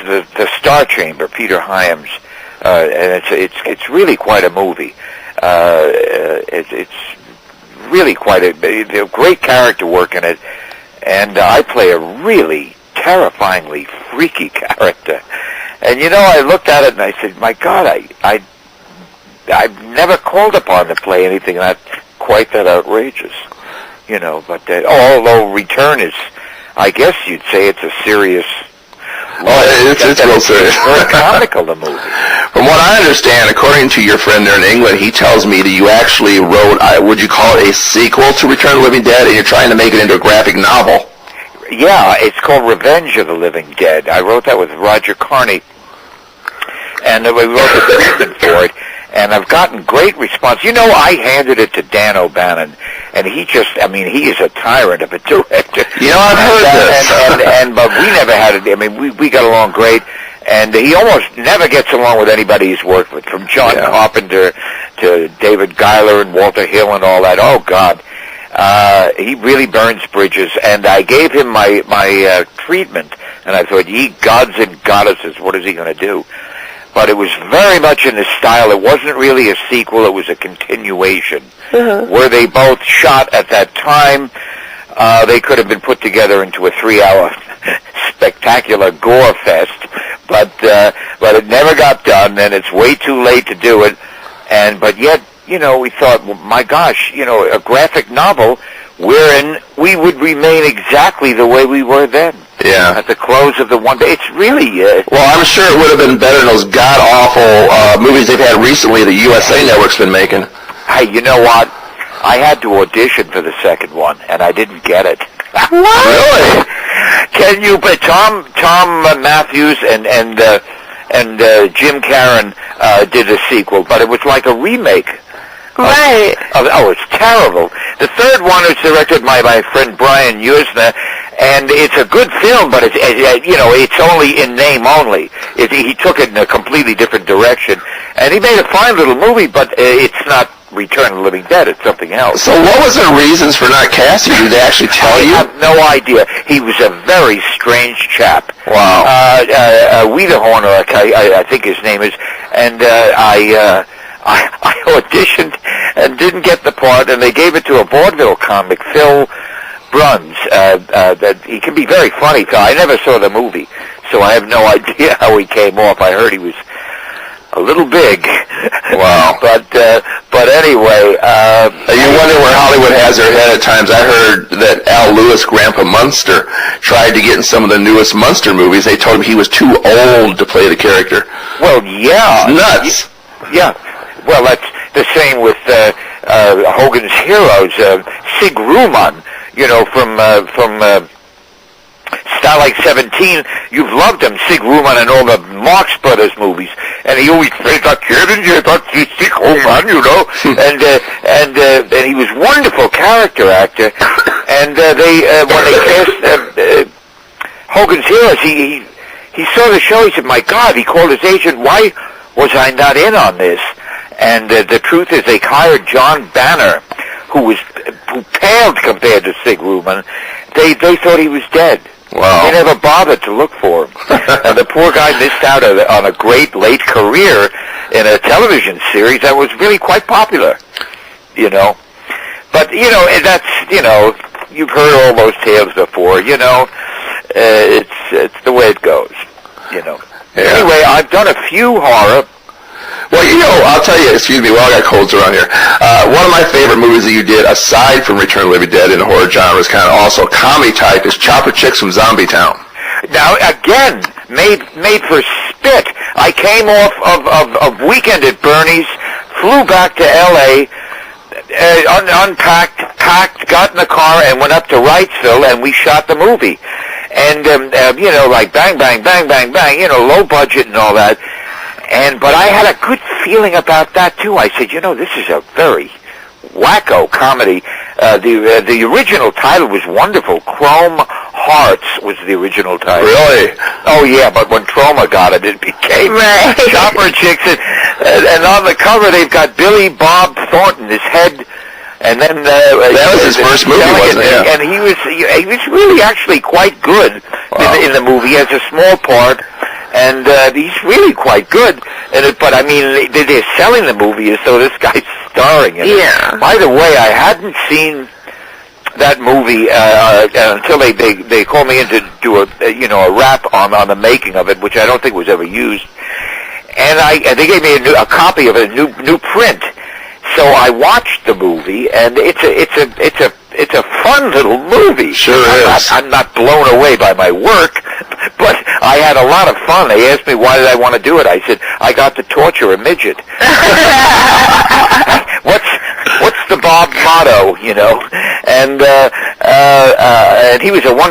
the Star Chamber, Peter Hyams, and it's really quite a movie. It's really quite a great character work in it, and I play a really terrifyingly freaky character. And I looked at it and I said, my God, I've never called upon to play anything that's quite that outrageous, But although Return is, I guess you'd say it's a serious. It's real serious. Very comical, the movie. From what I understand, according to your friend there in England, he tells me that you actually wrote, would you call it a sequel to Return of the Living Dead, and you're trying to make it into a graphic novel? Yeah, it's called Revenge of the Living Dead. I wrote that with Roger Carney, and we wrote the treatment for it. And I've gotten great response. I handed it to Dan O'Bannon, and he is a tyrant of a director. I've heard this. But we never had it. I mean, we got along great, and he almost never gets along with anybody he's worked with, from John Carpenter to David Giler and Walter Hill and all that. Oh, God. He really burns bridges, and I gave him my treatment, and I thought, ye gods and goddesses, what is he going to do? But it was very much in the style. It wasn't really a sequel. It was a continuation. Were they both shot at that time? They could have been put together into a 3-hour spectacular gore fest, but it never got done, and it's way too late to do it. But yet, we thought, well, my gosh, a graphic novel wherein we would remain exactly the way we were then. Yeah. At the close of the one day. It's really... well, I'm sure it would have been better than those god-awful movies they've had recently the USA Network's been making. Hey, you know what? I had to audition for the second one, and I didn't get it. What? Really? Can you... But Tom Matthews and Jim Caron did a sequel, but it was like a remake. Right. It's terrible. The third one is directed by my friend Brian Usna, and it's a good film, but it's only in name only. He took it in a completely different direction, and he made a fine little movie, but it's not Return of the Living Dead. It's something else. So what was the reasons for not casting you? Did they actually tell you? I have no idea. He was a very strange chap. Wow. Wiederhorner, I think his name is, and I auditioned and didn't get the part, and they gave it to a vaudeville comic, Phil Bruns. That he can be very funny. I never saw the movie, so I have no idea how he came off. I heard he was a little big. Wow. But anyway, you wonder where Hollywood has their head at times. I heard that Al Lewis, Grandpa Munster, tried to get in some of the newest Munster movies. They told him he was too old to play the character. Well, yeah. It's nuts. Yeah. Well, that's the same with Hogan's Heroes, Sig Ruman, from Starlight 17. You've loved him, Sig Ruman, and all the Marx Brothers movies, and he always played that kid, and Sig Ruman, and he was a wonderful character actor. And when they cast Hogan's Heroes, he saw the show. He said, "My God!" He called his agent. "Why was I not in on this?" And the truth is, they hired John Banner, who paled compared to Sig Ruman. They thought he was dead. Wow. They never bothered to look for him. And the poor guy missed out on a great late career in a television series that was really quite popular, But, that's, you've heard all those tales before, it's the way it goes, Yeah. Anyway, I've done a few horror. Well, I'll tell you, excuse me, we all got colds around here. One of my favorite movies that you did, aside from Return of the Living Dead in the horror genre, is kind of also comedy type, is Chopper Chicks from Zombie Town. Now, again, made for spit. I came off of weekend at Bernie's, flew back to L.A., unpacked, packed, got in the car, and went up to Wrightsville, and we shot the movie. And, like bang, bang, bang, bang, bang, low budget and all that. But I had a good feeling about that, too. I said, this is a very wacko comedy. The original title was wonderful. Chrome Hearts was the original title. Really? Oh, yeah, but when Troma got it, it became Chopper Chicks. And on the cover, they've got Billy Bob Thornton, his head, and then... that was his first movie, wasn't it? And he was really actually quite good in the movie. He has a small part. and he's really quite good. But I mean, they're selling the movie as though this guy's starring in it. Yeah. By the way, I hadn't seen that movie until they called me in to do a rap on the making of it, which I don't think was ever used. And they gave me a copy of it, a new print. So I watched the movie, and it's a fun little movie. Sure is. I'm not blown away by my work, but I had a lot of fun. They asked me why did I want to do it. I said I got to torture a midget. What's the Bob motto, you know? And he was a wonderful